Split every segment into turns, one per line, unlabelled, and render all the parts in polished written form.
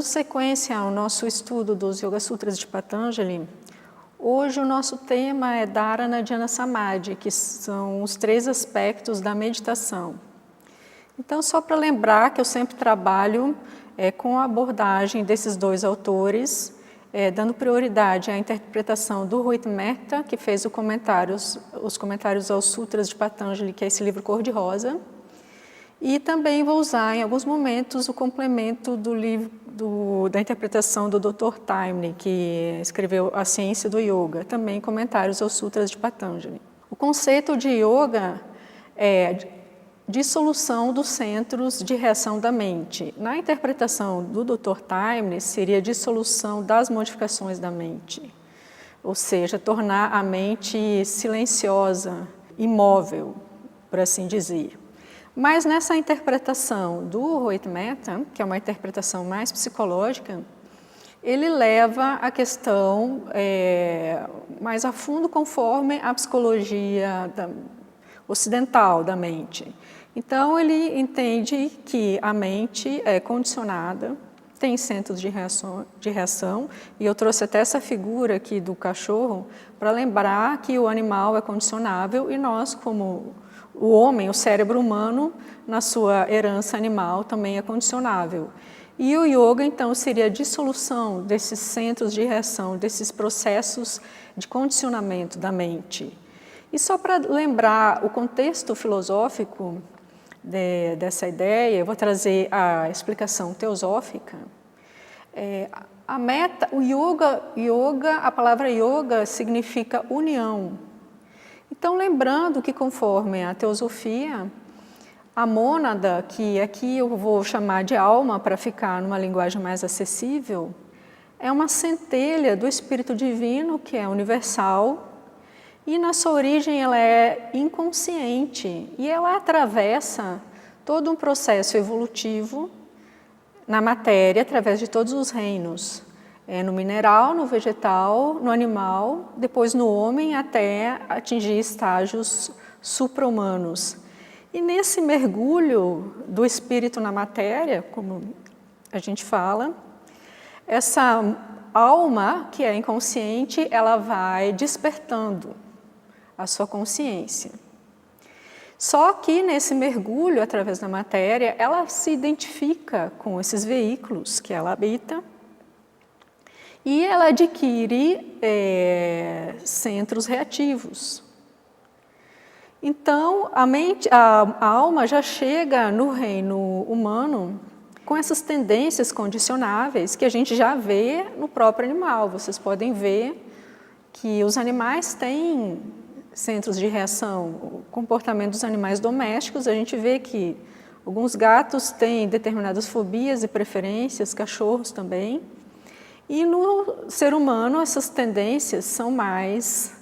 Dando sequência ao nosso estudo dos Yoga Sutras de Patanjali, hoje o nosso tema é Dharana, Dhyana, Samadhi, que são os 3 aspectos da meditação. Então, só para lembrar que eu sempre trabalho com a abordagem desses 2 autores, dando prioridade à interpretação do Rohit Mehta, que fez os comentários aos Sutras de Patanjali, que é esse livro cor-de-rosa, e também vou usar, em alguns momentos, o complemento do livro da interpretação do Dr. Taimni, que escreveu A Ciência do Yoga, também comentários aos Sutras de Patanjali. O conceito de yoga é dissolução dos centros de reação da mente. Na interpretação do Dr. Taimni, seria dissolução das modificações da mente, ou seja, tornar a mente silenciosa, imóvel, por assim dizer. Mas nessa interpretação do Rohit Mehta, que é uma interpretação mais psicológica, ele leva a questão mais a fundo conforme a psicologia ocidental da mente. Então, ele entende que a mente é condicionada, tem centros de reação, e eu trouxe até essa figura aqui do cachorro para lembrar que o animal é condicionável e nós, como o homem, o cérebro humano, na sua herança animal, também é condicionável. E o yoga, então, seria a dissolução desses centros de reação, desses processos de condicionamento da mente. E só para lembrar o contexto filosófico dessa ideia, eu vou trazer a explicação teosófica. A palavra yoga significa união. Então, lembrando que conforme a teosofia, a mônada, que aqui eu vou chamar de alma para ficar numa linguagem mais acessível, é uma centelha do Espírito Divino, que é universal, e na sua origem ela é inconsciente e ela atravessa todo um processo evolutivo na matéria através de todos os reinos. No mineral, no vegetal, no animal, depois no homem, até atingir estágios supra-humanos. E nesse mergulho do espírito na matéria, como a gente fala, essa alma, que é inconsciente, ela vai despertando a sua consciência. Só que nesse mergulho através da matéria, ela se identifica com esses veículos que ela habita, e ela adquire centros reativos. Então, a alma já chega no reino humano com essas tendências condicionáveis que a gente já vê no próprio animal. Vocês podem ver que os animais têm centros de reação. O comportamento dos animais domésticos, a gente vê que alguns gatos têm determinadas fobias e preferências, cachorros também. E no ser humano, essas tendências são mais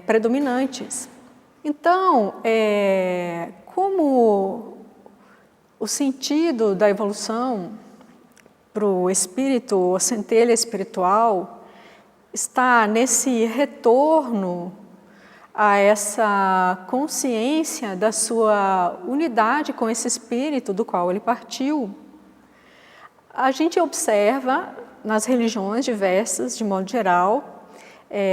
predominantes. Então, como o sentido da evolução para o espírito, a centelha espiritual, está nesse retorno a essa consciência da sua unidade com esse espírito do qual ele partiu, a gente observa nas religiões diversas, de modo geral,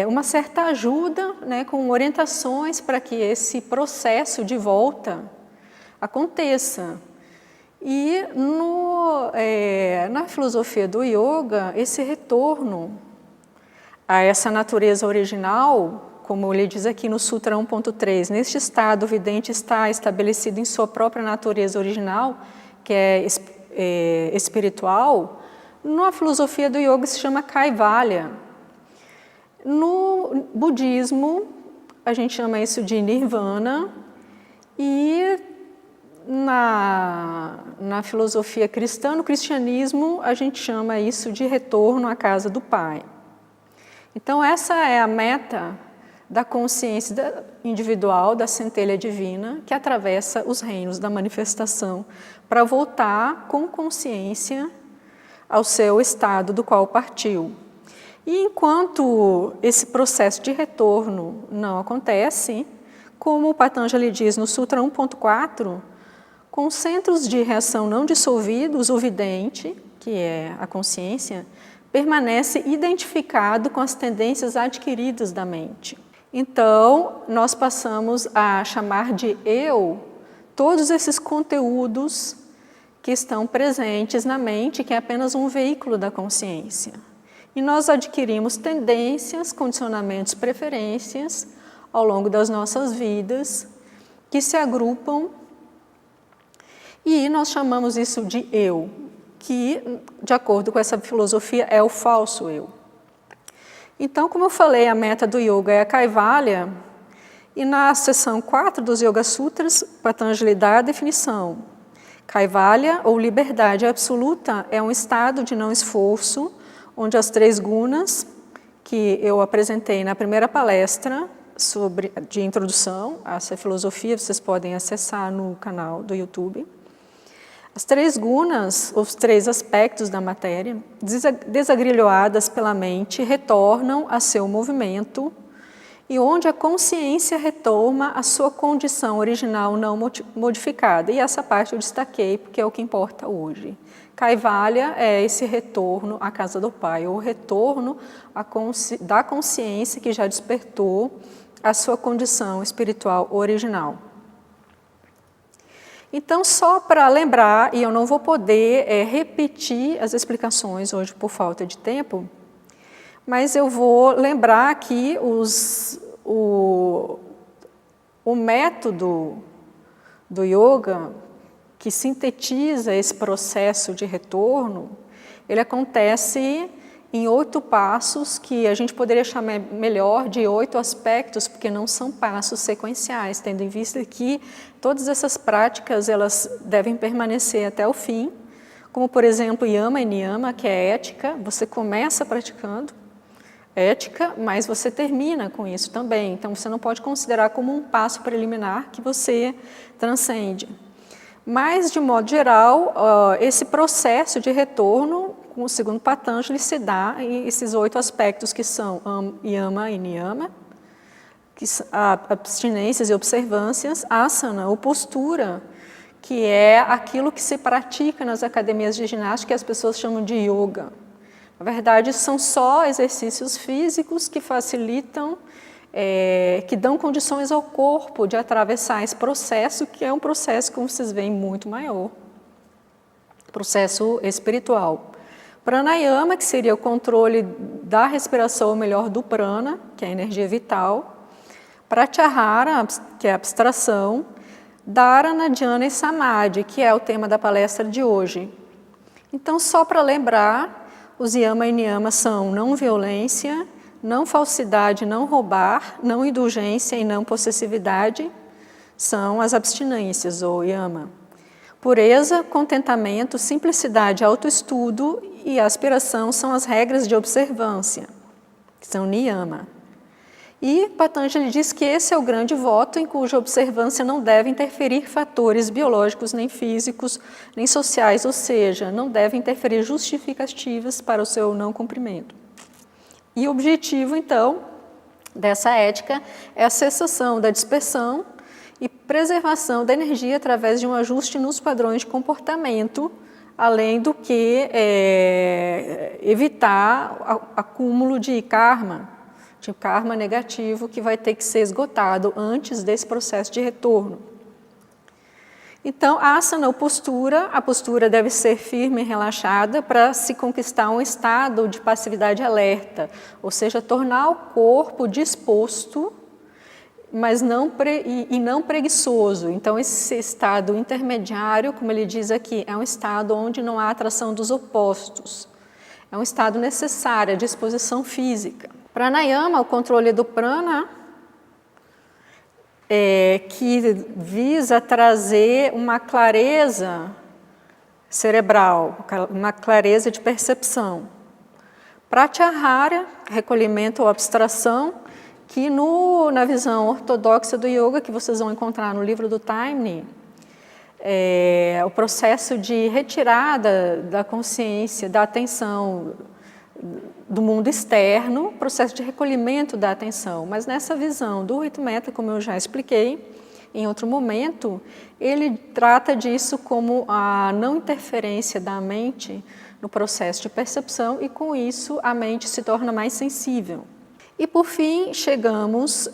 uma certa ajuda, com orientações para que esse processo de volta aconteça. E na filosofia do yoga, esse retorno a essa natureza original, como ele diz aqui no Sutra 1.3, neste estado o vidente está estabelecido em sua própria natureza original, que é espiritual. Na filosofia do yoga se chama Kaivalya. No budismo, a gente chama isso de Nirvana, e na filosofia cristã, no cristianismo, a gente chama isso de retorno à casa do Pai. Então, essa é a meta da consciência individual, da centelha divina, que atravessa os reinos da manifestação, para voltar com consciência ao seu estado do qual partiu. E enquanto esse processo de retorno não acontece, como o Patanjali diz no Sutra 1.4, Com centros de reação não dissolvidos, o vidente, que é a consciência, permanece identificado com as tendências adquiridas da mente. Então, nós passamos a chamar de eu todos esses conteúdos que estão presentes na mente, que é apenas um veículo da consciência. E nós adquirimos tendências, condicionamentos, preferências ao longo das nossas vidas, que se agrupam, e nós chamamos isso de eu, que, de acordo com essa filosofia, é o falso eu. Então, como eu falei, a meta do yoga é a Kaivalya, e na seção 4 dos Yoga Sutras, Patanjali dá a definição. Kaivalya, ou liberdade absoluta, é um estado de não esforço, onde as 3 gunas, que eu apresentei na primeira palestra de introdução a essa filosofia, vocês podem acessar no canal do YouTube. As 3 gunas, os 3 aspectos da matéria, desagrilhoadas pela mente, retornam a seu movimento, e onde a consciência retoma a sua condição original não modificada. E essa parte eu destaquei porque é o que importa hoje. Kaivalya é esse retorno à casa do Pai, ou retorno da consciência que já despertou a sua condição espiritual original. Então, só para lembrar, e eu não vou poder repetir as explicações hoje por falta de tempo, mas eu vou lembrar aqui o método do yoga que sintetiza esse processo de retorno. Ele acontece em 8 passos, que a gente poderia chamar melhor de 8 aspectos, porque não são passos sequenciais, tendo em vista que todas essas práticas elas devem permanecer até o fim, como, por exemplo, Yama e Niyama, que é ética. Você começa praticando ética, mas você termina com isso também. Então, você não pode considerar como um passo preliminar que você transcende. Mas, de modo geral, esse processo de retorno, segundo Patanjali, se dá em esses 8 aspectos que são Yama e Niyama, que são abstinências e observâncias, asana, ou postura, que é aquilo que se pratica nas academias de ginástica que as pessoas chamam de yoga. Na verdade, são só exercícios físicos que facilitam, que dão condições ao corpo de atravessar esse processo, que é um processo, como vocês veem, muito maior. Processo espiritual. Pranayama, que seria o controle da respiração, ou melhor, do prana, que é a energia vital. Pratyahara, que é a abstração. Dharana, Dhyana e Samadhi, que é o tema da palestra de hoje. Então, só para lembrar, os Yama e Niyama são não violência, não falsidade, não roubar, não indulgência e não possessividade, são as abstinências, ou Yama. Pureza, contentamento, simplicidade, autoestudo e aspiração são as regras de observância, que são Niyama. E Patanjali diz que esse é o grande voto em cuja observância não deve interferir fatores biológicos, nem físicos, nem sociais, ou seja, não deve interferir justificativas para o seu não cumprimento. E o objetivo, então, dessa ética é a cessação da dispersão e preservação da energia através de um ajuste nos padrões de comportamento, além do que evitar acúmulo de karma negativo que vai ter que ser esgotado antes desse processo de retorno. Então, asana, ou postura, a postura deve ser firme e relaxada para se conquistar um estado de passividade alerta, ou seja, tornar o corpo disposto, mas não preguiçoso. Então, esse estado intermediário, como ele diz aqui, é um estado onde não há atração dos opostos. É um estado necessário, a disposição física. Pranayama, o controle do prana, que visa trazer uma clareza cerebral, uma clareza de percepção. Pratyahara, recolhimento ou abstração, que na visão ortodoxa do yoga, que vocês vão encontrar no livro do Taimni, o processo de retirada da consciência, da atenção do mundo externo, processo de recolhimento da atenção. Mas nessa visão do Ritmeta, como eu já expliquei, em outro momento, ele trata disso como a não interferência da mente no processo de percepção e, com isso, a mente se torna mais sensível. E, por fim, chegamos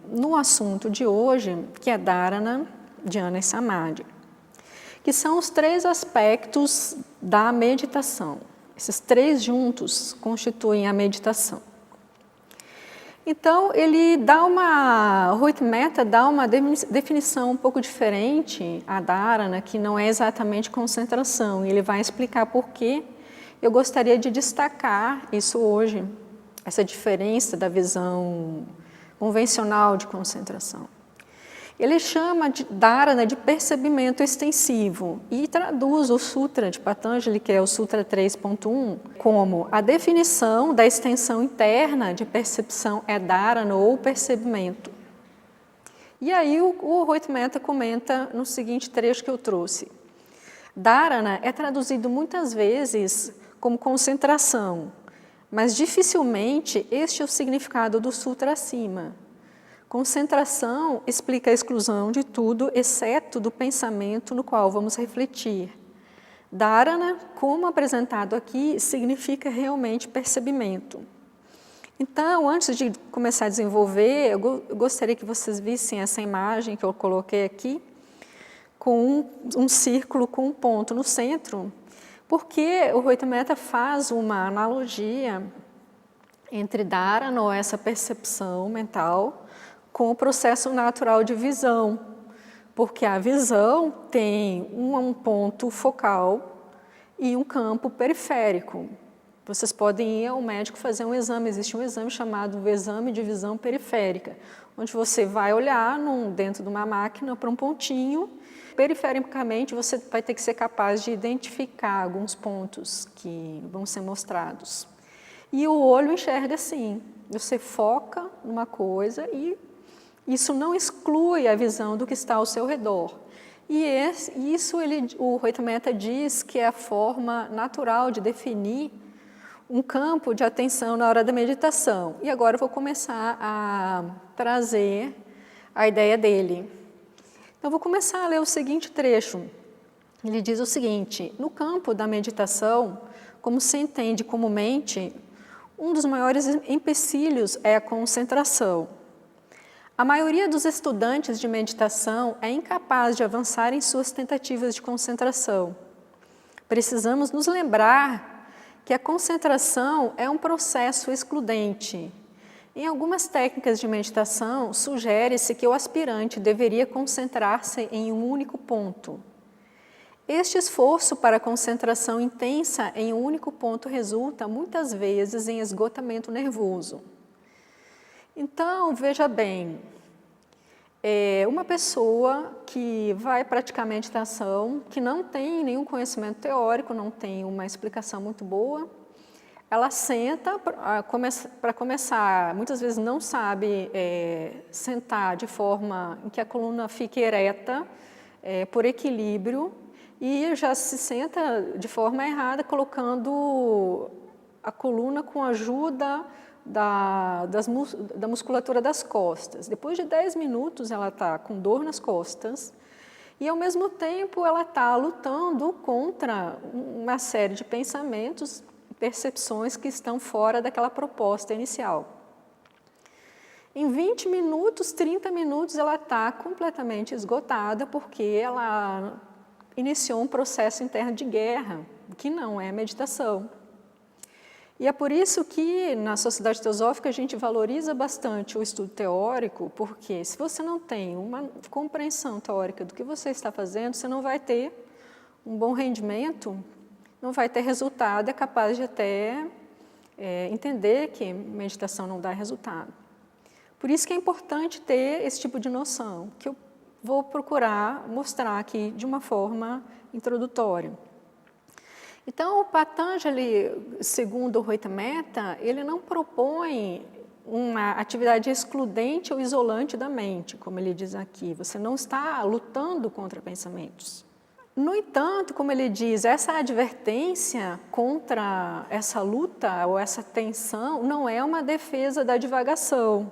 no assunto de hoje, que é Dharana, Dhyana e Samadhi, que são os 3 aspectos da meditação. Esses 3 juntos constituem a meditação. Então, Rohit Mehta dá uma definição um pouco diferente a Dharana, que não é exatamente concentração, e ele vai explicar por quê. Eu gostaria de destacar isso hoje, essa diferença da visão convencional de concentração. Ele chama de Dharana de percebimento extensivo e traduz o Sutra de Patanjali, que é o Sutra 3.1, como a definição da extensão interna de percepção é Dharana ou percebimento. E aí o Rohit Mehta comenta no seguinte trecho que eu trouxe. Dharana é traduzido muitas vezes como concentração, mas dificilmente este é o significado do Sutra acima. Concentração explica a exclusão de tudo, exceto do pensamento no qual vamos refletir. Dharana, como apresentado aqui, significa realmente percebimento. Então, antes de começar a desenvolver, eu gostaria que vocês vissem essa imagem que eu coloquei aqui, com um círculo com um ponto no centro, porque o Rohit Mehta faz uma analogia entre Dharana, ou essa percepção mental, com o processo natural de visão, porque a visão tem um ponto focal e um campo periférico. Vocês podem ir ao médico fazer um exame, existe um exame chamado exame de visão periférica, onde você vai olhar dentro de uma máquina para um pontinho, perifericamente você vai ter que ser capaz de identificar alguns pontos que vão ser mostrados. E o olho enxerga assim, você foca numa coisa e isso não exclui a visão do que está ao seu redor. E o Rohit Mehta diz que é a forma natural de definir um campo de atenção na hora da meditação. E agora eu vou começar a trazer a ideia dele. Então, eu vou começar a ler o seguinte trecho. Ele diz o seguinte: no campo da meditação, como se entende comumente, um dos maiores empecilhos é a concentração. A maioria dos estudantes de meditação é incapaz de avançar em suas tentativas de concentração. Precisamos nos lembrar que a concentração é um processo excludente. Em algumas técnicas de meditação, sugere-se que o aspirante deveria concentrar-se em um único ponto. Este esforço para a concentração intensa em um único ponto resulta, muitas vezes, em esgotamento nervoso. Então, veja bem, uma pessoa que vai praticar meditação, que não tem nenhum conhecimento teórico, não tem uma explicação muito boa, ela senta para começar, muitas vezes não sabe sentar de forma em que a coluna fique ereta, por equilíbrio, e já se senta de forma errada, colocando a coluna com a ajuda da musculatura das costas. Depois de 10 minutos ela está com dor nas costas e ao mesmo tempo ela está lutando contra uma série de pensamentos e percepções que estão fora daquela proposta inicial. Em 20 minutos, 30 minutos ela está completamente esgotada porque ela iniciou um processo interno de guerra, que não é meditação. E é por isso que, na Sociedade Teosófica, a gente valoriza bastante o estudo teórico, porque se você não tem uma compreensão teórica do que você está fazendo, você não vai ter um bom rendimento, não vai ter resultado, é capaz de até entender que meditação não dá resultado. Por isso que é importante ter esse tipo de noção, que eu vou procurar mostrar aqui de uma forma introdutória. Então, o Patanjali, segundo o Rohit Mehta, ele não propõe uma atividade excludente ou isolante da mente, como ele diz aqui. Você não está lutando contra pensamentos. No entanto, como ele diz, essa advertência contra essa luta ou essa tensão não é uma defesa da divagação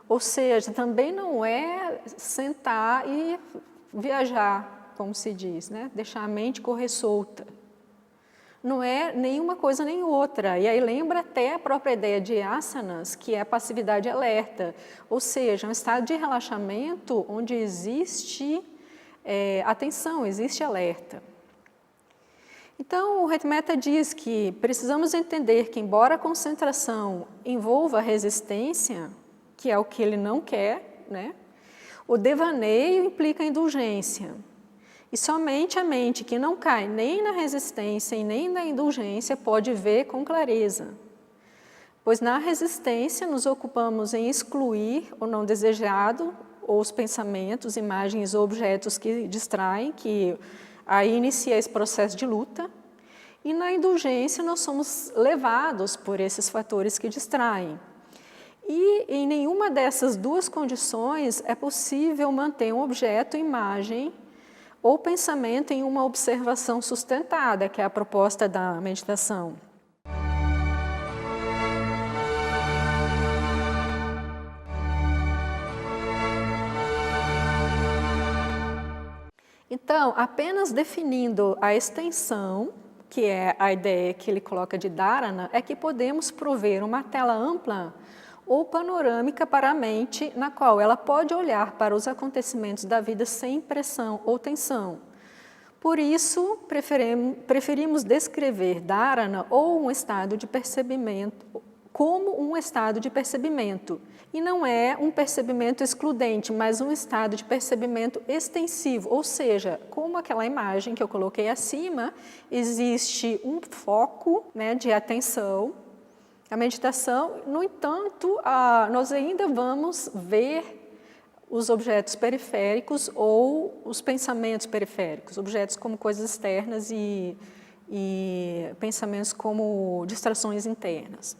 Ou seja, também não é sentar e viajar, como se diz, né? Deixar a mente correr solta. Não é nenhuma coisa nem outra. E aí lembra até a própria ideia de asanas, que é a passividade alerta. Ou seja, um estado de relaxamento onde existe atenção, existe alerta. Então, o Retmeta diz que precisamos entender que, embora a concentração envolva a resistência, que é o que ele não quer, né? O devaneio implica indulgência. E somente a mente que não cai nem na resistência e nem na indulgência pode ver com clareza. Pois na resistência nos ocupamos em excluir o não desejado, ou os pensamentos, imagens ou objetos que distraem, que aí inicia esse processo de luta. E na indulgência nós somos levados por esses fatores que distraem. E em nenhuma dessas duas condições é possível manter um objeto, imagem ou pensamento em uma observação sustentada, que é a proposta da meditação. Então, apenas definindo a extensão, que é a ideia que ele coloca de dharana, é que podemos prover uma tela ampla ou panorâmica para a mente, na qual ela pode olhar para os acontecimentos da vida sem pressão ou tensão. Por isso, preferimos descrever dharana ou um estado de percebimento como um estado de percebimento. E não é um percebimento excludente, mas um estado de percebimento extensivo, ou seja, como aquela imagem que eu coloquei acima, existe um foco, né, de atenção. A meditação, no entanto, nós ainda vamos ver os objetos periféricos ou os pensamentos periféricos, objetos como coisas externas e pensamentos como distrações internas.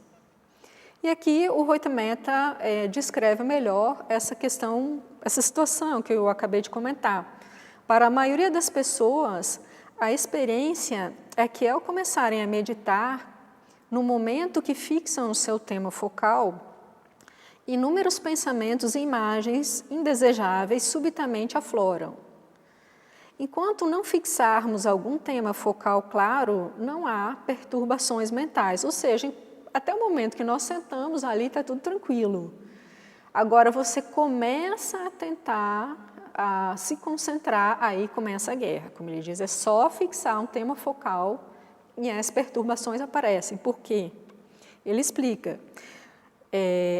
E aqui o Retmeta descreve melhor essa questão, essa situação que eu acabei de comentar. Para a maioria das pessoas, a experiência é que ao começarem a meditar, no momento que fixam o seu tema focal, inúmeros pensamentos e imagens indesejáveis subitamente afloram. Enquanto não fixarmos algum tema focal claro, não há perturbações mentais, ou seja, até o momento que nós sentamos ali está tudo tranquilo. Agora você começa a tentar se concentrar, aí começa a guerra. Como ele diz, é só fixar um tema focal e as perturbações aparecem. Por quê? Ele explica.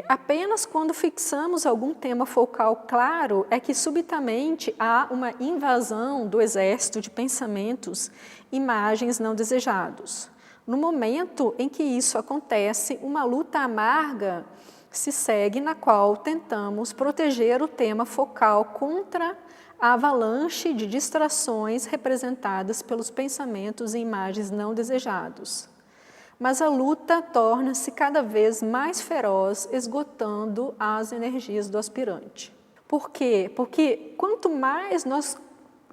Apenas quando fixamos algum tema focal claro é que subitamente há uma invasão do exército de pensamentos, imagens não desejados. No momento em que isso acontece, uma luta amarga se segue na qual tentamos proteger o tema focal contra a avalanche de distrações representadas pelos pensamentos e imagens não desejados. Mas a luta torna-se cada vez mais feroz, esgotando as energias do aspirante. Por quê? Porque quanto mais nós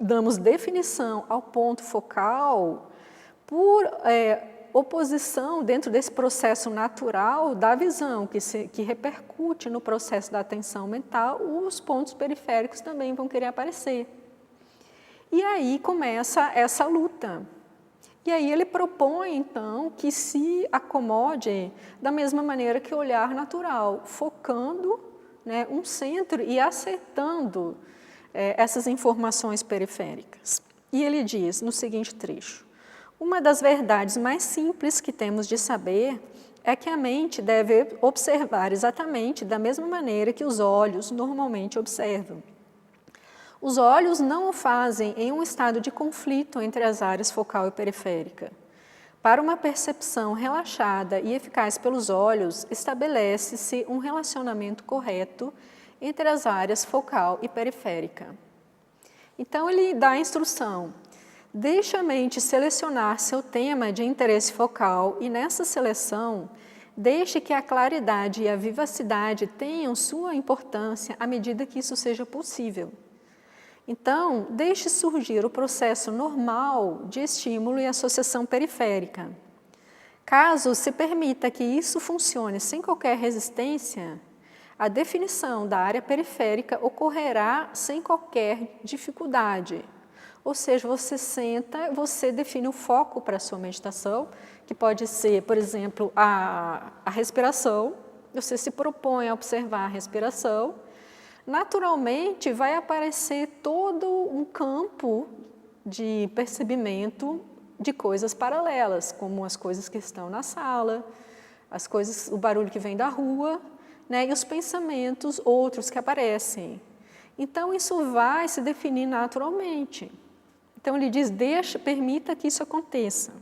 damos definição ao ponto focal, por oposição dentro desse processo natural da visão, que repercute no processo da atenção mental, os pontos periféricos também vão querer aparecer. E aí começa essa luta. E aí ele propõe, então, que se acomode da mesma maneira que o olhar natural, focando, né, um centro e acertando essas informações periféricas. E ele diz no seguinte trecho: uma das verdades mais simples que temos de saber é que a mente deve observar exatamente da mesma maneira que os olhos normalmente observam. Os olhos não o fazem em um estado de conflito entre as áreas focal e periférica. Para uma percepção relaxada e eficaz pelos olhos, estabelece-se um relacionamento correto entre as áreas focal e periférica. Então ele dá a instrução: deixe a mente selecionar seu tema de interesse focal e nessa seleção, deixe que a claridade e a vivacidade tenham sua importância à medida que isso seja possível. Então, deixe surgir o processo normal de estímulo e associação periférica. Caso se permita que isso funcione sem qualquer resistência, a definição da área periférica ocorrerá sem qualquer dificuldade. Ou seja, você senta, você define o foco para a sua meditação, que pode ser, por exemplo, a respiração. Você se propõe a observar a respiração. Naturalmente, vai aparecer todo um campo de percebimento de coisas paralelas, como as coisas que estão na sala, as coisas, o barulho que vem da rua, né, e os pensamentos outros que aparecem. Então, isso vai se definir naturalmente. Então, ele diz, permita que isso aconteça.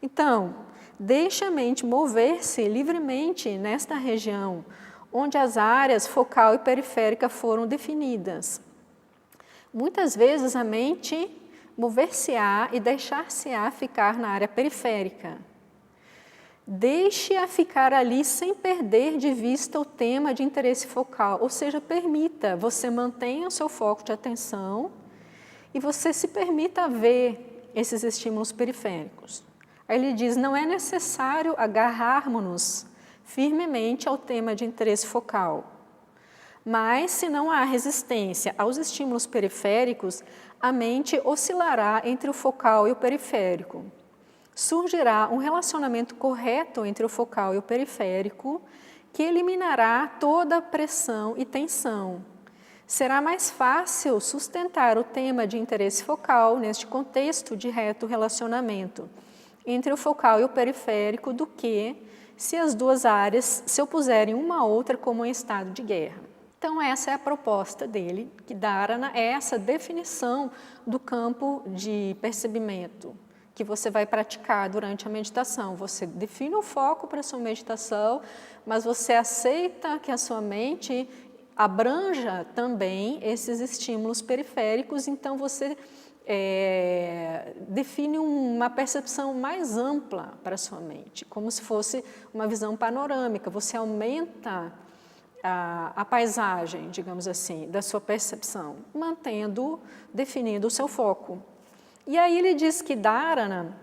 Então, deixe a mente mover-se livremente nesta região, onde as áreas focal e periférica foram definidas. Muitas vezes a mente mover-se-á e deixar-se-á ficar na área periférica. Deixe-a ficar ali sem perder de vista o tema de interesse focal, ou seja, permita, você mantenha o seu foco de atenção e você se permita ver esses estímulos periféricos. Aí ele diz, não é necessário agarrarmos-nos firmemente ao tema de interesse focal. Mas, se não há resistência aos estímulos periféricos, a mente oscilará entre o focal e o periférico. Surgirá um relacionamento correto entre o focal e o periférico, que eliminará toda a pressão e tensão. Será mais fácil sustentar o tema de interesse focal neste contexto de reto relacionamento entre o focal e o periférico do que se as duas áreas se opuserem uma à outra como em estado de guerra. Então, essa é a proposta dele, que Dharana é essa definição do campo de percebimento que você vai praticar durante a meditação. Você define o foco para a sua meditação, mas você aceita que a sua mente abranja também esses estímulos periféricos, então você define uma percepção mais ampla para a sua mente, como se fosse uma visão panorâmica. Você aumenta a paisagem, digamos assim, da sua percepção, definindo o seu foco. E aí ele diz que Dharana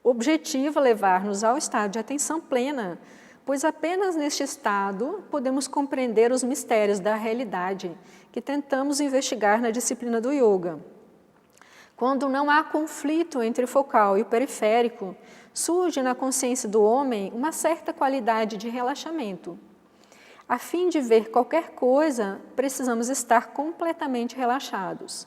objetiva levar-nos ao estado de atenção plena, pois apenas neste estado podemos compreender os mistérios da realidade que tentamos investigar na disciplina do yoga. Quando não há conflito entre o focal e o periférico, surge na consciência do homem uma certa qualidade de relaxamento. A fim de ver qualquer coisa, precisamos estar completamente relaxados.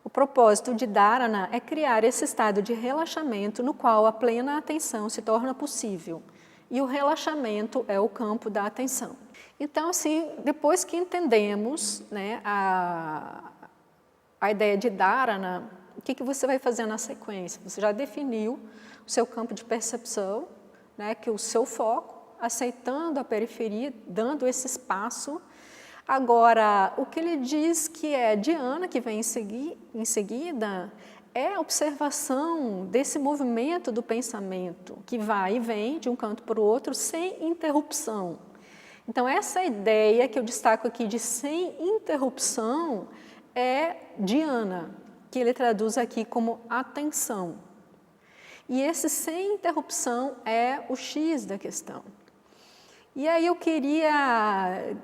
O propósito de Dharana é criar esse estado de relaxamento no qual a plena atenção se torna possível. E o relaxamento é o campo da atenção. Então, assim, depois que entendemos, né, a ideia de Dharana, o que você vai fazer na sequência? Você já definiu o seu campo de percepção, né, que o seu foco, aceitando a periferia, dando esse espaço. Agora, o que ele diz que é dhyana, que vem em seguida, é a observação desse movimento do pensamento, que vai e vem de um canto para o outro sem interrupção. Então, essa ideia que eu destaco aqui de sem interrupção é dhyana, que ele traduz aqui como atenção. E esse sem interrupção é o X da questão. E aí eu queria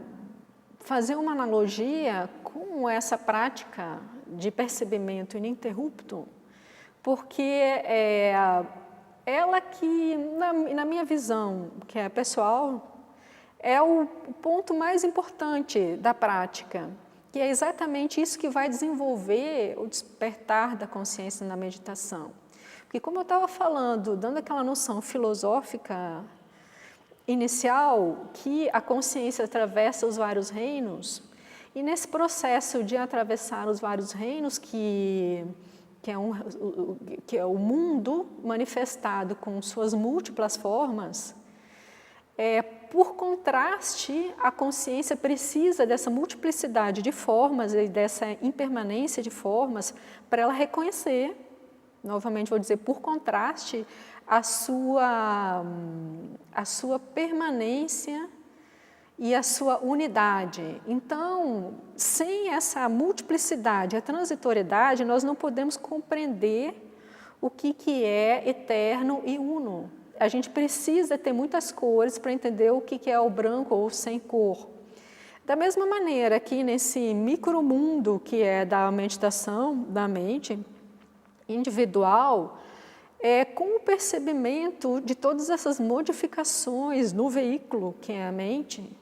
fazer uma analogia com essa prática de percebimento ininterrupto, porque ela que, na minha visão, que é pessoal, é o ponto mais importante da prática, que é exatamente isso que vai desenvolver o despertar da consciência na meditação. Porque, como eu estava falando, dando aquela noção filosófica inicial, que a consciência atravessa os vários reinos, e nesse processo de atravessar os vários reinos, que é o mundo manifestado com suas múltiplas formas, por contraste, a consciência precisa dessa multiplicidade de formas e dessa impermanência de formas para ela reconhecer, novamente vou dizer, por contraste, a sua permanência e a sua unidade. Então, sem essa multiplicidade, a transitoriedade, nós não podemos compreender o que é eterno e uno. A gente precisa ter muitas cores para entender o que é o branco ou sem cor. Da mesma maneira, aqui nesse micromundo que é da meditação da mente individual, com o percebimento de todas essas modificações no veículo que é a mente,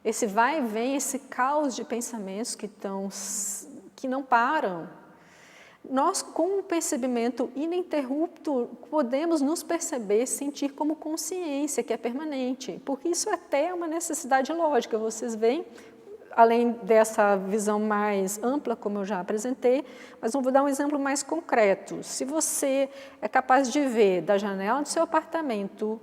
esse vai e vem, esse caos de pensamentos que não param, nós, com o percebimento ininterrupto, podemos nos perceber, sentir como consciência, que é permanente, porque isso é até uma necessidade lógica. Vocês veem, além dessa visão mais ampla, como eu já apresentei, mas eu vou dar um exemplo mais concreto. Se você é capaz de ver da janela do seu apartamento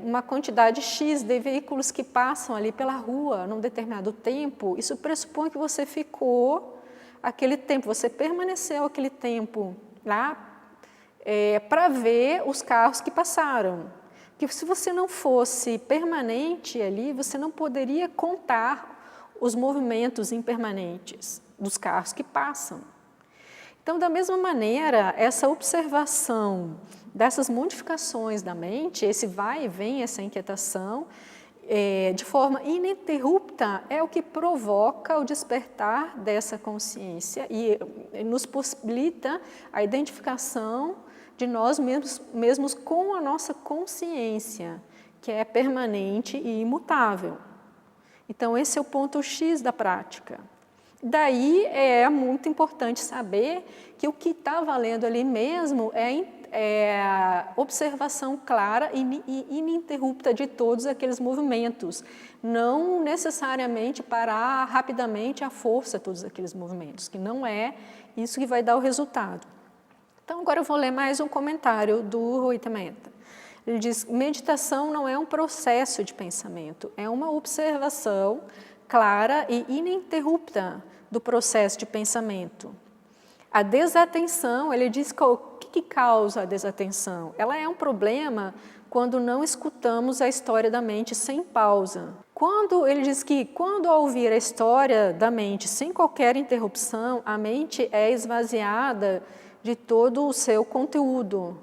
uma quantidade X de veículos que passam ali pela rua num determinado tempo, isso pressupõe que você ficou aquele tempo, você permaneceu aquele tempo lá para ver os carros que passaram. Porque se você não fosse permanente ali, você não poderia contar os movimentos impermanentes dos carros que passam. Então, da mesma maneira, essa observação dessas modificações da mente, esse vai e vem, essa inquietação, de forma ininterrupta, é o que provoca o despertar dessa consciência e nos possibilita a identificação de nós mesmos com a nossa consciência, que é permanente e imutável. Então, esse é o ponto X da prática. Daí é muito importante saber que o que está valendo ali mesmo é a observação clara e ininterrupta de todos aqueles movimentos, não necessariamente parar rapidamente à força todos aqueles movimentos, que não é isso que vai dar o resultado. Então, agora eu vou ler mais um comentário do Rui Mehta. Ele diz: meditação não é um processo de pensamento, é uma observação clara e ininterrupta do processo de pensamento. A desatenção, ele diz que o que causa a desatenção? Ela é um problema quando não escutamos a história da mente sem pausa. Ele diz que quando ao ouvir a história da mente sem qualquer interrupção, a mente é esvaziada de todo o seu conteúdo.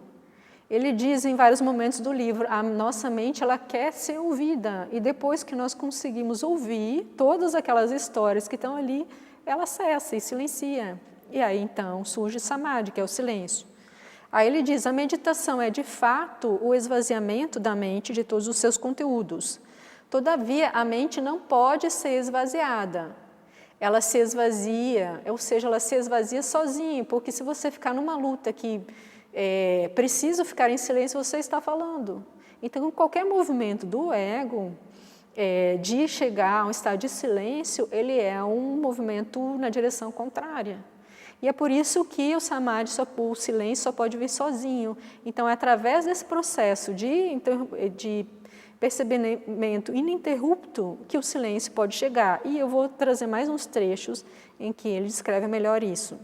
Ele diz em vários momentos do livro, a nossa mente ela quer ser ouvida, e depois que nós conseguimos ouvir todas aquelas histórias que estão ali, ela cessa e silencia. E aí então surge samadhi, que é o silêncio. Aí ele diz, a meditação é de fato o esvaziamento da mente de todos os seus conteúdos. Todavia, a mente não pode ser esvaziada. Ela se esvazia, ou seja, ela se esvazia sozinha, porque se você ficar numa luta que precisa ficar em silêncio, você está falando. Então, qualquer movimento do ego de chegar a um estado de silêncio, ele é um movimento na direção contrária. E é por isso que o samadhi, o silêncio, só pode vir sozinho. Então, é através desse processo de percebimento ininterrupto que o silêncio pode chegar. E eu vou trazer mais uns trechos em que ele descreve melhor isso.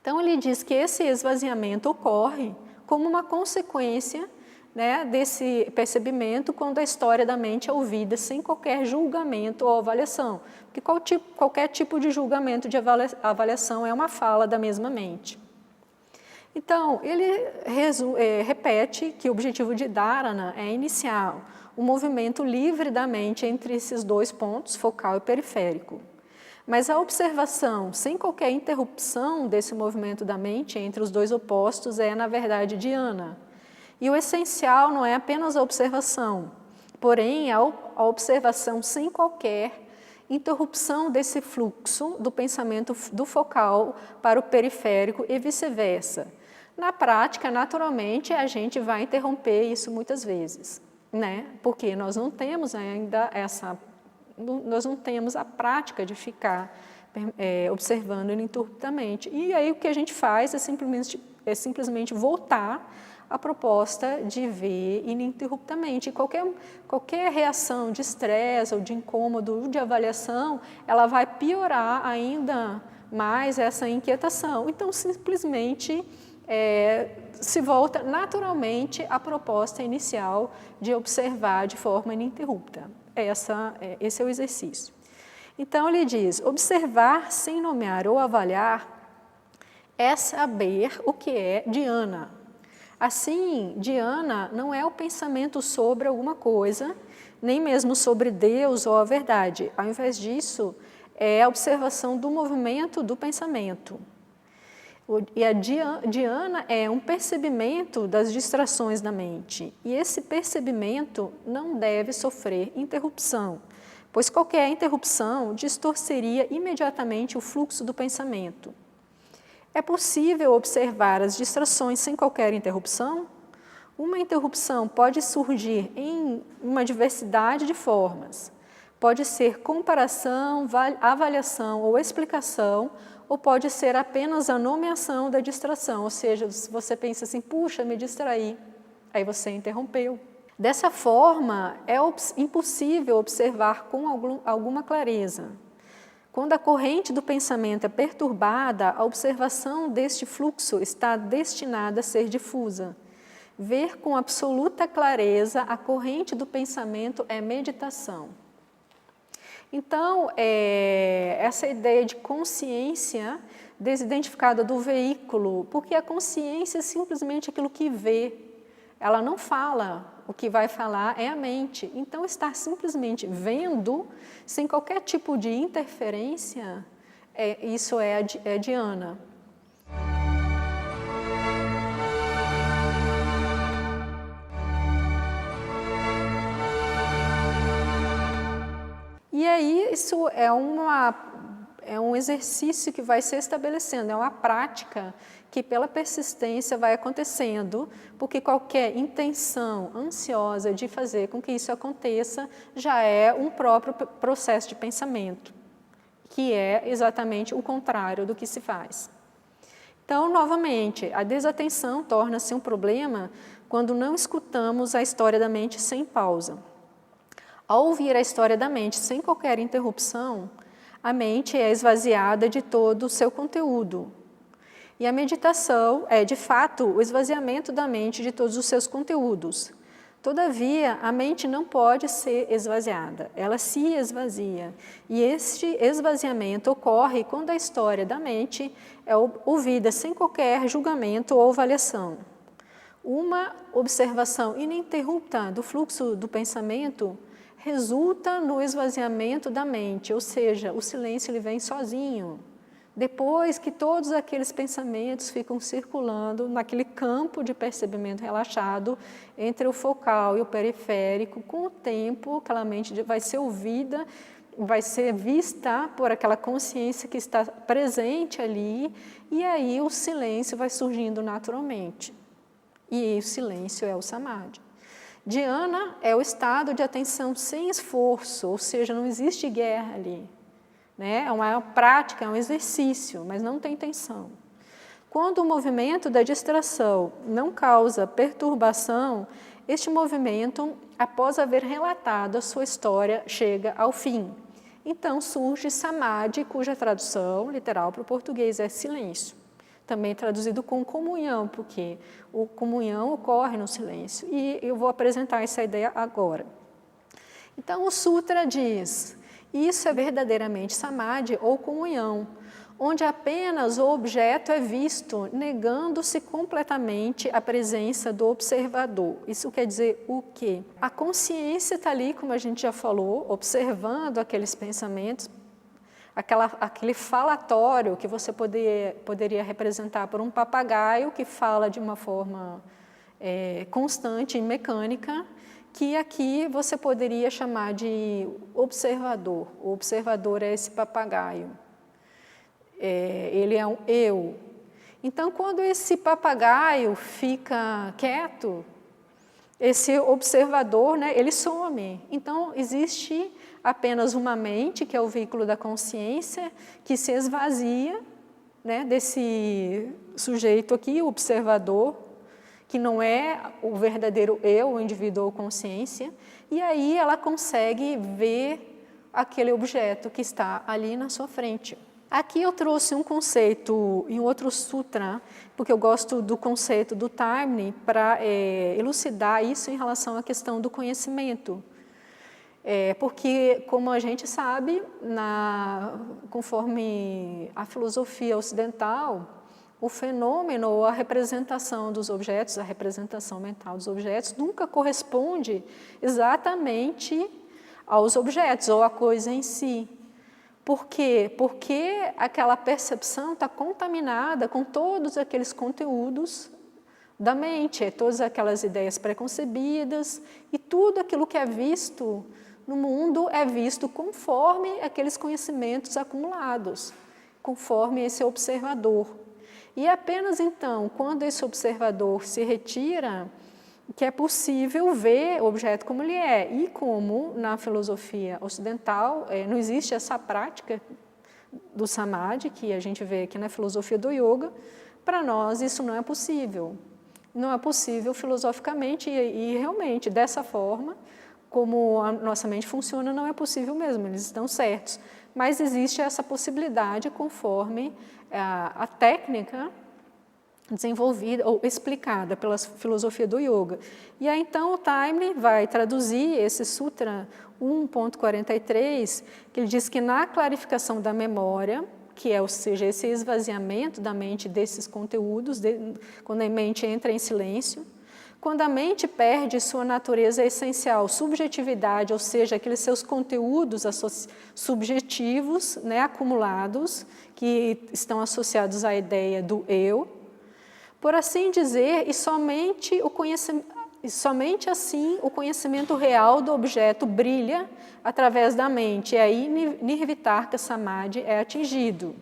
Então, ele diz que esse esvaziamento ocorre como uma consequência, né, desse percebimento quando a história da mente é ouvida sem qualquer julgamento ou avaliação. Porque qualquer tipo de julgamento, de avaliação é uma fala da mesma mente. Então, ele repete que o objetivo de Dharana é iniciar um movimento livre da mente entre esses dois pontos, focal e periférico. Mas a observação, sem qualquer interrupção desse movimento da mente entre os dois opostos, é, na verdade, dhyana. E o essencial não é apenas a observação, porém a observação sem qualquer interrupção desse fluxo do pensamento do focal para o periférico e vice-versa. Na prática, naturalmente, a gente vai interromper isso muitas vezes, né? Porque nós não temos ainda nós não temos a prática de ficar observando ininterruptamente. E aí o que a gente faz é simplesmente voltar à proposta de ver ininterruptamente. Qualquer reação de estresse ou de incômodo, de avaliação, ela vai piorar ainda mais essa inquietação. Então, simplesmente se volta naturalmente à proposta inicial de observar de forma ininterrupta. Esse é o exercício. Então, ele diz, observar sem nomear ou avaliar é saber o que é dhyana. Assim, dhyana não é o pensamento sobre alguma coisa, nem mesmo sobre Deus ou a verdade. Ao invés disso, é a observação do movimento do pensamento. E a dhyana é um percebimento das distrações da mente. E esse percebimento não deve sofrer interrupção, pois qualquer interrupção distorceria imediatamente o fluxo do pensamento. É possível observar as distrações sem qualquer interrupção? Uma interrupção pode surgir em uma diversidade de formas. Pode ser comparação, avaliação ou explicação, ou pode ser apenas a nomeação da distração, ou seja, se você pensa assim, puxa, me distraí, aí você interrompeu. Dessa forma, é impossível observar com alguma clareza. Quando a corrente do pensamento é perturbada, a observação deste fluxo está destinada a ser difusa. Ver com absoluta clareza a corrente do pensamento é meditação. Então, essa ideia de consciência desidentificada do veículo, porque a consciência é simplesmente aquilo que vê, ela não fala, o que vai falar é a mente. Então, estar simplesmente vendo, sem qualquer tipo de interferência, isso é dhyana. E aí, isso é um exercício que vai se estabelecendo, é uma prática que pela persistência vai acontecendo, porque qualquer intenção ansiosa de fazer com que isso aconteça já é um próprio processo de pensamento, que é exatamente o contrário do que se faz. Então, novamente, a desatenção torna-se um problema quando não escutamos a história da mente sem pausa. Ao ouvir a história da mente sem qualquer interrupção, a mente é esvaziada de todo o seu conteúdo. E a meditação é, de fato, o esvaziamento da mente de todos os seus conteúdos. Todavia, a mente não pode ser esvaziada, ela se esvazia. E este esvaziamento ocorre quando a história da mente é ouvida sem qualquer julgamento ou avaliação. Uma observação ininterrupta do fluxo do pensamento resulta no esvaziamento da mente, ou seja, o silêncio ele vem sozinho. Depois que todos aqueles pensamentos ficam circulando naquele campo de percebimento relaxado entre o focal e o periférico, com o tempo aquela mente vai ser ouvida, vai ser vista por aquela consciência que está presente ali, e aí o silêncio vai surgindo naturalmente. E o silêncio é o samadhi. Dhyana é o estado de atenção sem esforço, ou seja, não existe guerra ali. Né? É uma prática, é um exercício, mas não tem tensão. Quando o movimento da distração não causa perturbação, este movimento, após haver relatado a sua história, chega ao fim. Então surge samadhi, cuja tradução literal para o português é silêncio. Também traduzido com comunhão, porque a comunhão ocorre no silêncio. E eu vou apresentar essa ideia agora. Então, o Sutra diz, isso é verdadeiramente samadhi ou comunhão, onde apenas o objeto é visto, negando-se completamente a presença do observador. Isso quer dizer o quê? A consciência está ali, como a gente já falou, observando aqueles pensamentos, aquele falatório que você poderia representar por um papagaio que fala de uma forma constante e mecânica, que aqui você poderia chamar de observador. O observador é esse papagaio. Ele é um eu. Então, quando esse papagaio fica quieto, esse observador, né, ele some. Então, existe apenas uma mente, que é o veículo da consciência, que se esvazia, né, desse sujeito aqui, o observador, que não é o verdadeiro eu, o indivíduo ou consciência, e aí ela consegue ver aquele objeto que está ali na sua frente. Aqui eu trouxe um conceito em outro sutra, porque eu gosto do conceito do Taimni para elucidar isso em relação à questão do conhecimento. Porque, como a gente sabe, conforme a filosofia ocidental, o fenômeno ou a representação dos objetos, a representação mental dos objetos, nunca corresponde exatamente aos objetos ou à coisa em si. Por quê? Porque aquela percepção está contaminada com todos aqueles conteúdos da mente, todas aquelas ideias preconcebidas, e tudo aquilo que é visto no mundo é visto conforme aqueles conhecimentos acumulados, conforme esse observador. E apenas então, quando esse observador se retira, que é possível ver o objeto como ele é. E como na filosofia ocidental não existe essa prática do samadhi, que a gente vê aqui na filosofia do yoga, para nós isso não é possível. Não é possível filosoficamente e realmente dessa forma, como a nossa mente funciona, não é possível mesmo, eles estão certos. Mas existe essa possibilidade conforme a técnica desenvolvida ou explicada pela filosofia do yoga. E aí então o Taimni vai traduzir esse Sutra 1.43, que ele diz que na clarificação da memória, que é, ou seja, esse esvaziamento da mente desses conteúdos, quando a mente entra em silêncio, quando a mente perde sua natureza essencial, subjetividade, ou seja, aqueles seus conteúdos subjetivos, né, acumulados, que estão associados à ideia do eu, por assim dizer, e somente assim o conhecimento real do objeto brilha através da mente, e aí Nirvitarka Samadhi é atingido.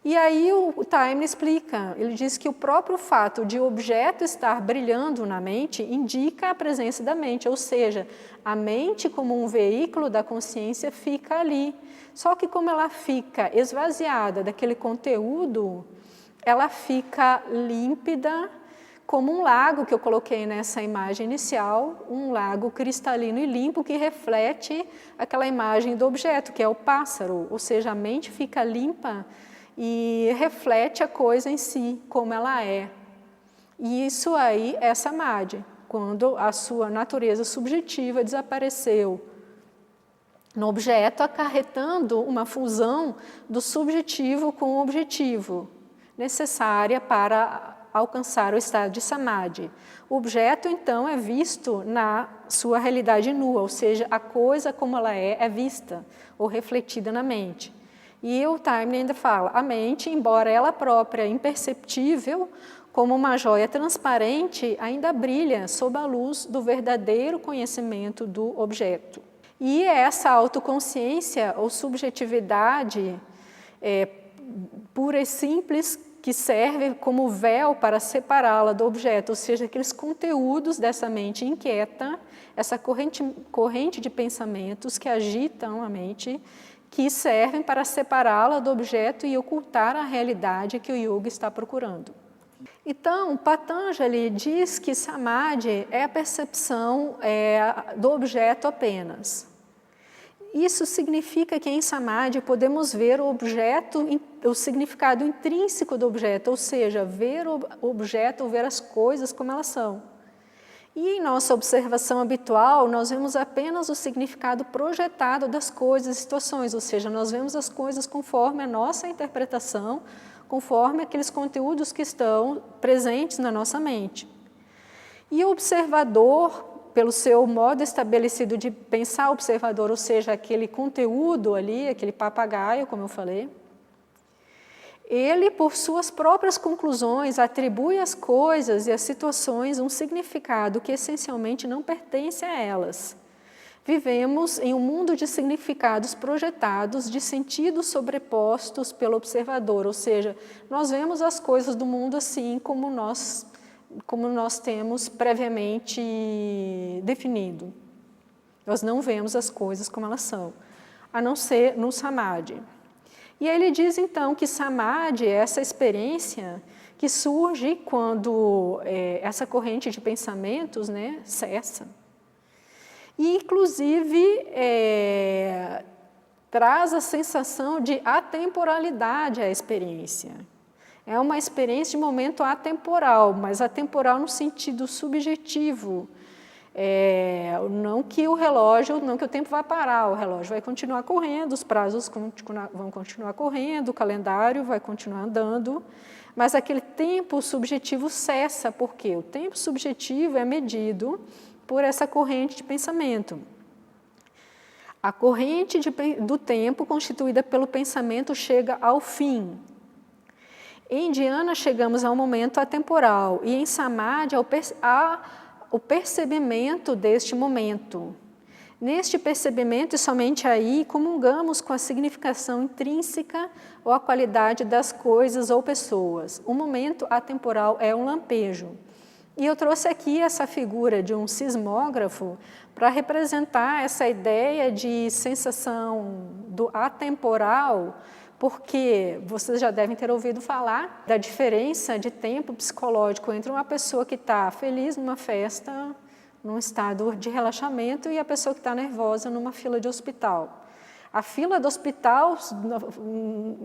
E aí o Taimni explica, ele diz que o próprio fato de o objeto estar brilhando na mente indica a presença da mente, ou seja, a mente como um veículo da consciência fica ali. Só que como ela fica esvaziada daquele conteúdo, ela fica límpida, como um lago que eu coloquei nessa imagem inicial, um lago cristalino e limpo que reflete aquela imagem do objeto, que é o pássaro, ou seja, a mente fica limpa e reflete a coisa em si, como ela é. E isso aí é samadhi, quando a sua natureza subjetiva desapareceu no objeto, acarretando uma fusão do subjetivo com o objetivo, necessária para alcançar o estado de samadhi. O objeto, então, é visto na sua realidade nua, ou seja, a coisa como ela é vista ou refletida na mente. E o Taimni ainda fala, a mente, embora ela própria imperceptível, como uma joia transparente, ainda brilha sob a luz do verdadeiro conhecimento do objeto. E essa autoconsciência ou subjetividade pura e simples que serve como véu para separá-la do objeto, ou seja, aqueles conteúdos dessa mente inquieta, essa corrente de pensamentos que agitam a mente, que servem para separá-la do objeto e ocultar a realidade que o yoga está procurando. Então, Patanjali diz que samadhi é a percepção do objeto apenas. Isso significa que em samadhi podemos ver o objeto, o significado intrínseco do objeto, ou seja, ver o objeto, ver as coisas como elas são. E em nossa observação habitual, nós vemos apenas o significado projetado das coisas e situações, ou seja, nós vemos as coisas conforme a nossa interpretação, conforme aqueles conteúdos que estão presentes na nossa mente. E o observador, pelo seu modo estabelecido de pensar observador, ou seja, aquele conteúdo ali, aquele papagaio, como eu falei, ele, por suas próprias conclusões, atribui às coisas e às situações um significado que essencialmente não pertence a elas. Vivemos em um mundo de significados projetados, de sentidos sobrepostos pelo observador, ou seja, nós vemos as coisas do mundo assim como nós temos previamente definido. Nós não vemos as coisas como elas são, a não ser no samadhi. E ele diz então que samadhi é essa experiência que surge quando essa corrente de pensamentos, né, cessa. E inclusive traz a sensação de atemporalidade à experiência. É uma experiência de momento atemporal, mas atemporal no sentido subjetivo. Não que o tempo vai parar, o relógio vai continuar correndo, os prazos vão continuar correndo, o calendário vai continuar andando, mas aquele tempo subjetivo cessa, porque o tempo subjetivo é medido por essa corrente de pensamento. A corrente do tempo constituída pelo pensamento chega ao fim. Em dhyana chegamos ao momento atemporal e em samadhi ao percebimento deste momento. Neste percebimento e somente aí comungamos com a significação intrínseca ou a qualidade das coisas ou pessoas. O momento atemporal é um lampejo. E eu trouxe aqui essa figura de um sismógrafo para representar essa ideia de sensação do atemporal, porque vocês já devem ter ouvido falar da diferença de tempo psicológico entre uma pessoa que está feliz numa festa, num estado de relaxamento, e a pessoa que está nervosa numa fila de hospital. A fila do hospital,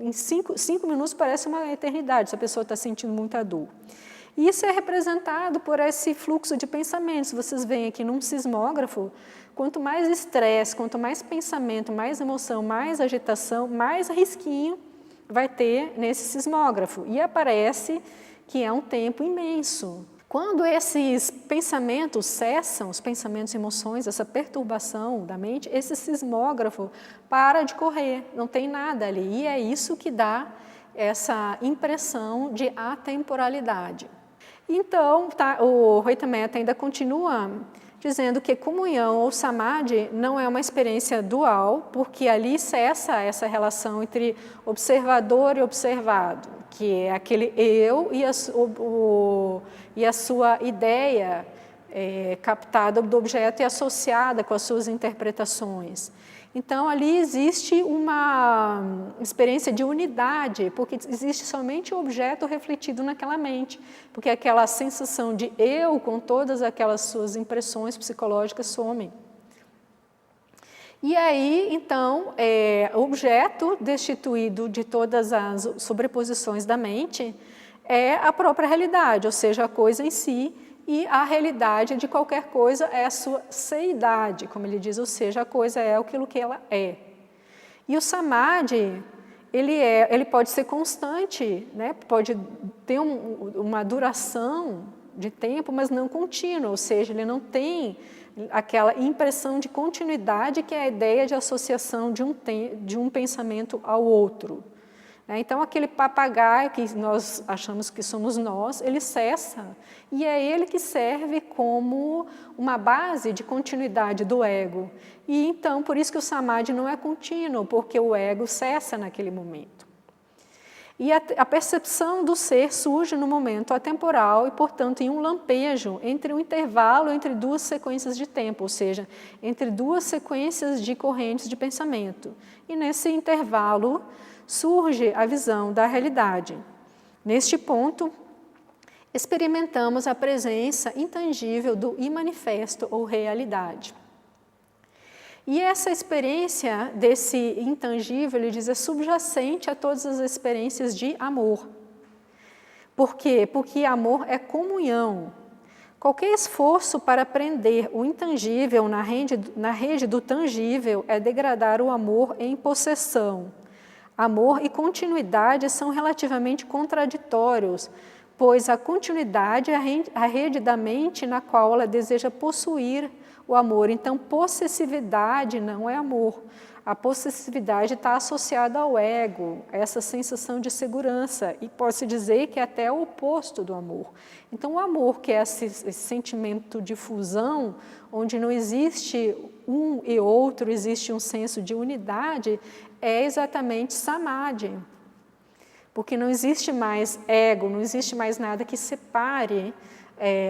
em 5 minutos, parece uma eternidade, se a pessoa está sentindo muita dor. E isso é representado por esse fluxo de pensamentos. Vocês veem aqui num sismógrafo, quanto mais estresse, quanto mais pensamento, mais emoção, mais agitação, mais risquinho vai ter nesse sismógrafo. E aparece que é um tempo imenso. Quando esses pensamentos cessam, os pensamentos e emoções, essa perturbação da mente, esse sismógrafo para de correr, não tem nada ali. E é isso que dá essa impressão de atemporalidade. Então, o Roita Metta ainda continua dizendo que comunhão ou samadhi não é uma experiência dual, porque ali cessa essa relação entre observador e observado, que é aquele eu e a sua ideia captada do objeto e associada com as suas interpretações. Então, ali existe uma experiência de unidade, porque existe somente o objeto refletido naquela mente, porque aquela sensação de eu, com todas aquelas suas impressões psicológicas, some. E aí, então, o objeto destituído de todas as sobreposições da mente é a própria realidade, ou seja, a coisa em si, e a realidade de qualquer coisa é a sua seidade, como ele diz, ou seja, a coisa é aquilo que ela é. E o samadhi, ele pode ser constante, né? Pode ter uma duração de tempo, mas não contínua, ou seja, ele não tem aquela impressão de continuidade que é a ideia de associação de um pensamento ao outro. Então, aquele papagaio que nós achamos que somos nós, ele cessa, e é ele que serve como uma base de continuidade do ego. E então, por isso que o samadhi não é contínuo, porque o ego cessa naquele momento. E a percepção do ser surge no momento atemporal e, portanto, em um lampejo, entre um intervalo entre duas sequências de tempo, ou seja, entre duas sequências de correntes de pensamento. E nesse intervalo surge a visão da realidade. Neste ponto, experimentamos a presença intangível do imanifesto ou realidade. E essa experiência desse intangível, ele diz, é subjacente a todas as experiências de amor. Por quê? Porque amor é comunhão. Qualquer esforço para prender o intangível na rede do tangível é degradar o amor em possessão. Amor e continuidade são relativamente contraditórios, pois a continuidade é a rede da mente na qual ela deseja possuir o amor. Então, possessividade não é amor. A possessividade está associada ao ego, essa sensação de segurança, e pode-se dizer que é até o oposto do amor. Então, o amor, que é esse sentimento de fusão, onde não existe um e outro, existe um senso de unidade, é exatamente samadhi. Porque não existe mais ego, não existe mais nada que separe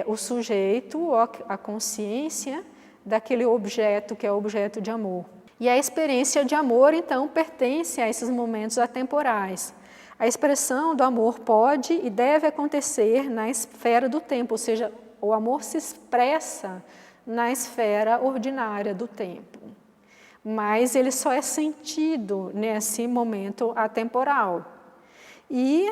o sujeito, ou a consciência, daquele objeto que é objeto de amor. E a experiência de amor, então, pertence a esses momentos atemporais. A expressão do amor pode e deve acontecer na esfera do tempo, ou seja, o amor se expressa na esfera ordinária do tempo. Mas ele só é sentido nesse momento atemporal. E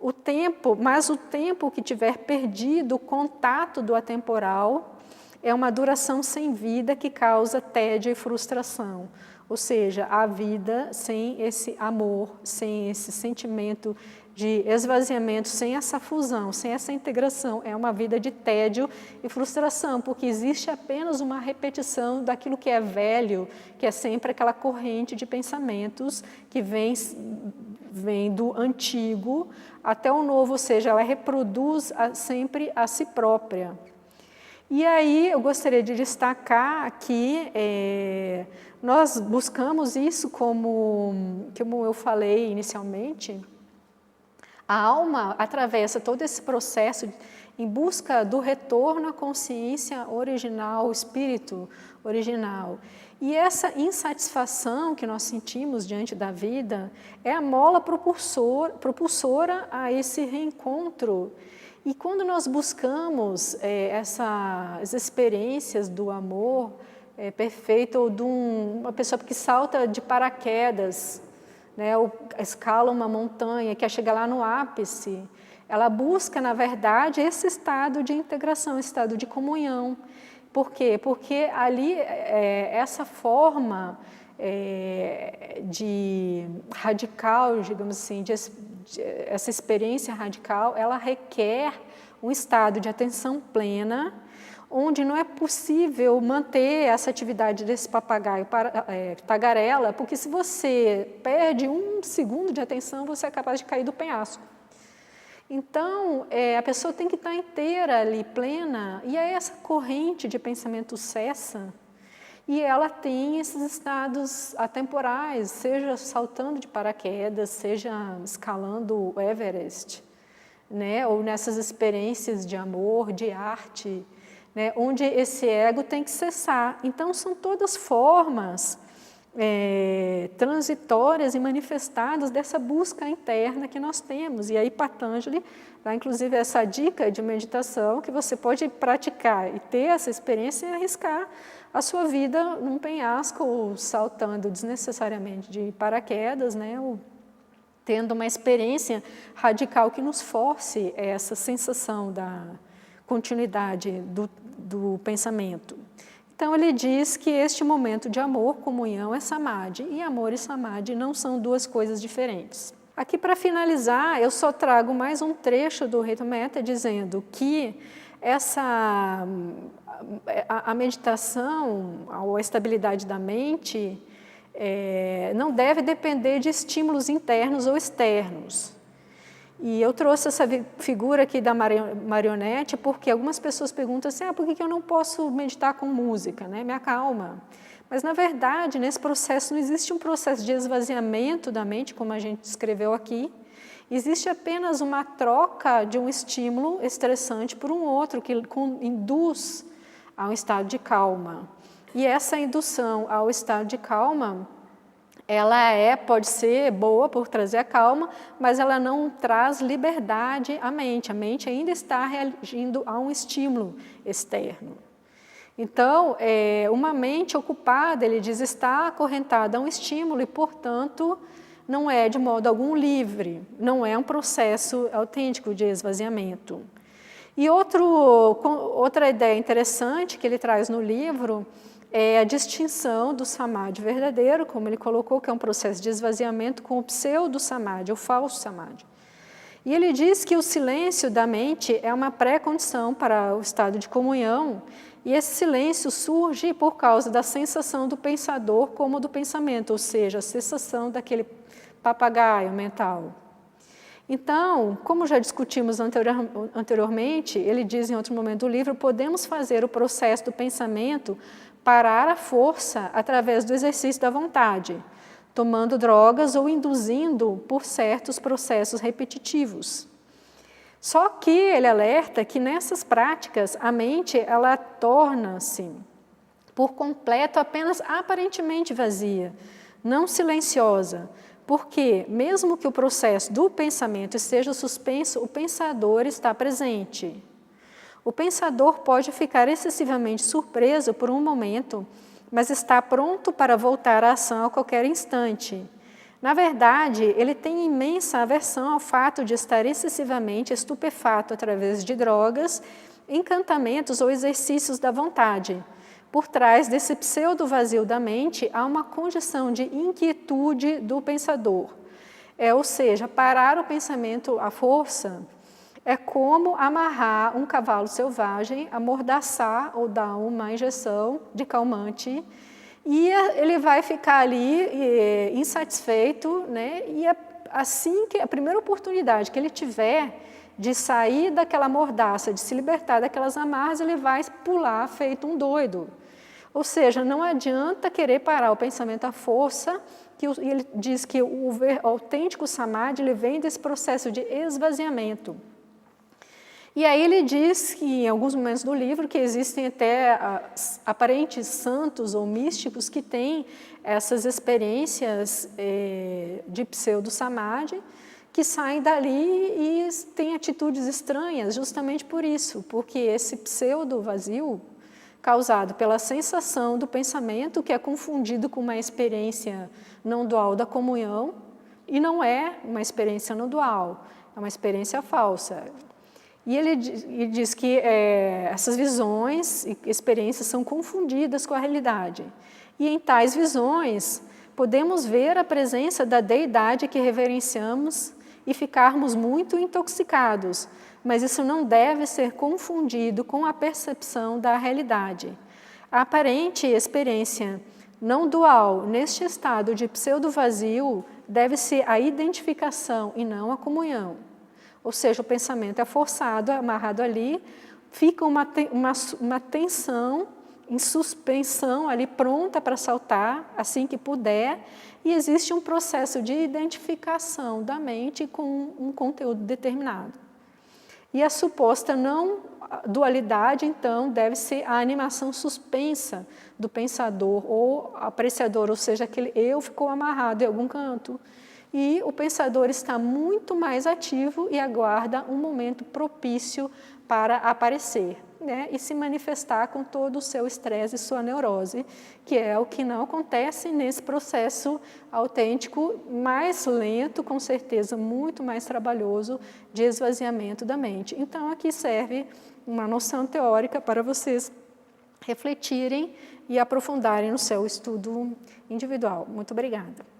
o tempo que tiver perdido o contato do atemporal é uma duração sem vida que causa tédio e frustração. Ou seja, a vida sem esse amor, sem esse sentimento de esvaziamento, sem essa fusão, sem essa integração, é uma vida de tédio e frustração, porque existe apenas uma repetição daquilo que é velho, que é sempre aquela corrente de pensamentos que vem do antigo até o novo, ou seja, ela reproduz sempre a si própria. E aí eu gostaria de destacar aqui, nós buscamos isso como eu falei inicialmente, a alma atravessa todo esse processo em busca do retorno à consciência original, o espírito original. E essa insatisfação que nós sentimos diante da vida é a mola propulsora a esse reencontro. E quando nós buscamos essas experiências do amor perfeito, ou de uma pessoa que salta de paraquedas, né, ou escala uma montanha, quer chegar lá no ápice, ela busca, na verdade, esse estado de integração, esse estado de comunhão. Por quê? Porque ali, essa forma de radical, digamos assim, essa experiência radical, ela requer um estado de atenção plena, onde não é possível manter essa atividade desse papagaio tagarela, porque se você perde 1 segundo de atenção, você é capaz de cair do penhasco. Então, a pessoa tem que estar inteira ali, plena, e aí essa corrente de pensamento cessa, e ela tem esses estados atemporais, seja saltando de paraquedas, seja escalando o Everest, né? Ou nessas experiências de amor, de arte, né? Onde esse ego tem que cessar. Então, são todas formas transitórias e manifestadas dessa busca interna que nós temos. E aí Patanjali dá inclusive essa dica de meditação que você pode praticar e ter essa experiência e arriscar a sua vida num penhasco, ou saltando desnecessariamente de paraquedas, né? Ou tendo uma experiência radical que nos force essa sensação da continuidade do pensamento. Então, ele diz que este momento de amor, comunhão, é samadhi, e amor e samadhi não são duas coisas diferentes. Aqui, para finalizar, eu só trago mais um trecho do Rita Mehta, dizendo que a meditação, a estabilidade da mente, não deve depender de estímulos internos ou externos. E eu trouxe essa figura aqui da marionete porque algumas pessoas perguntam assim, por que eu não posso meditar com música, né? Me acalma. Mas, na verdade, nesse processo não existe um processo de esvaziamento da mente, como a gente descreveu aqui. Existe apenas uma troca de um estímulo estressante por um outro, que induz a um estado de calma. E essa indução ao estado de calma, ela pode ser boa por trazer a calma, mas ela não traz liberdade à mente. A mente ainda está reagindo a um estímulo externo. Então, uma mente ocupada, ele diz, está acorrentada a um estímulo e, portanto, não é de modo algum livre, não é um processo autêntico de esvaziamento. E outra ideia interessante que ele traz no livro é a distinção do samadhi verdadeiro, como ele colocou, que é um processo de esvaziamento, com o pseudo-samadhi, o falso samadhi. E ele diz que o silêncio da mente é uma pré-condição para o estado de comunhão, e esse silêncio surge por causa da sensação do pensador como do pensamento, ou seja, a sensação daquele papagaio mental. Então, como já discutimos anteriormente, ele diz em outro momento do livro, podemos fazer o processo do pensamento parar à força através do exercício da vontade, tomando drogas ou induzindo por certos processos repetitivos. Só que ele alerta que nessas práticas a mente ela torna-se por completo apenas aparentemente vazia, não silenciosa, porque mesmo que o processo do pensamento esteja suspenso, o pensador está presente. O pensador pode ficar excessivamente surpreso por um momento, mas está pronto para voltar à ação a qualquer instante. Na verdade, ele tem imensa aversão ao fato de estar excessivamente estupefato através de drogas, encantamentos ou exercícios da vontade. Por trás desse pseudo-vazio da mente, há uma condição de inquietude do pensador. Ou seja, parar o pensamento à força é como amarrar um cavalo selvagem, amordaçar ou dar uma injeção de calmante, e ele vai ficar ali insatisfeito, né? E assim que a primeira oportunidade que ele tiver de sair daquela mordaça, de se libertar daquelas amarras, ele vai pular feito um doido. Ou seja, não adianta querer parar o pensamento à força, que ele diz que o autêntico samadhi ele vem desse processo de esvaziamento. E aí ele diz que, em alguns momentos do livro, que existem até aparentes santos ou místicos que têm essas experiências de pseudo-samadhi, que saem dali e têm atitudes estranhas justamente por isso, porque esse pseudo-vazio, causado pela sensação do pensamento, que é confundido com uma experiência não dual da comunhão, e não é uma experiência não dual, é uma experiência falsa. E ele diz que essas visões e experiências são confundidas com a realidade. E em tais visões, podemos ver a presença da deidade que reverenciamos e ficarmos muito intoxicados, mas isso não deve ser confundido com a percepção da realidade. A aparente experiência não dual, neste estado de pseudo-vazio, deve ser a identificação e não a comunhão. Ou seja, o pensamento é forçado, amarrado ali, fica uma tensão, em suspensão ali, pronta para saltar assim que puder, e existe um processo de identificação da mente com um conteúdo determinado. E a suposta não dualidade, então, deve ser a animação suspensa do pensador ou apreciador, ou seja, aquele eu ficou amarrado em algum canto. E o pensador está muito mais ativo e aguarda um momento propício para aparecer, né? E se manifestar com todo o seu estresse e sua neurose, que é o que não acontece nesse processo autêntico, mais lento, com certeza, muito mais trabalhoso de esvaziamento da mente. Então, aqui serve uma noção teórica para vocês refletirem e aprofundarem no seu estudo individual. Muito obrigada.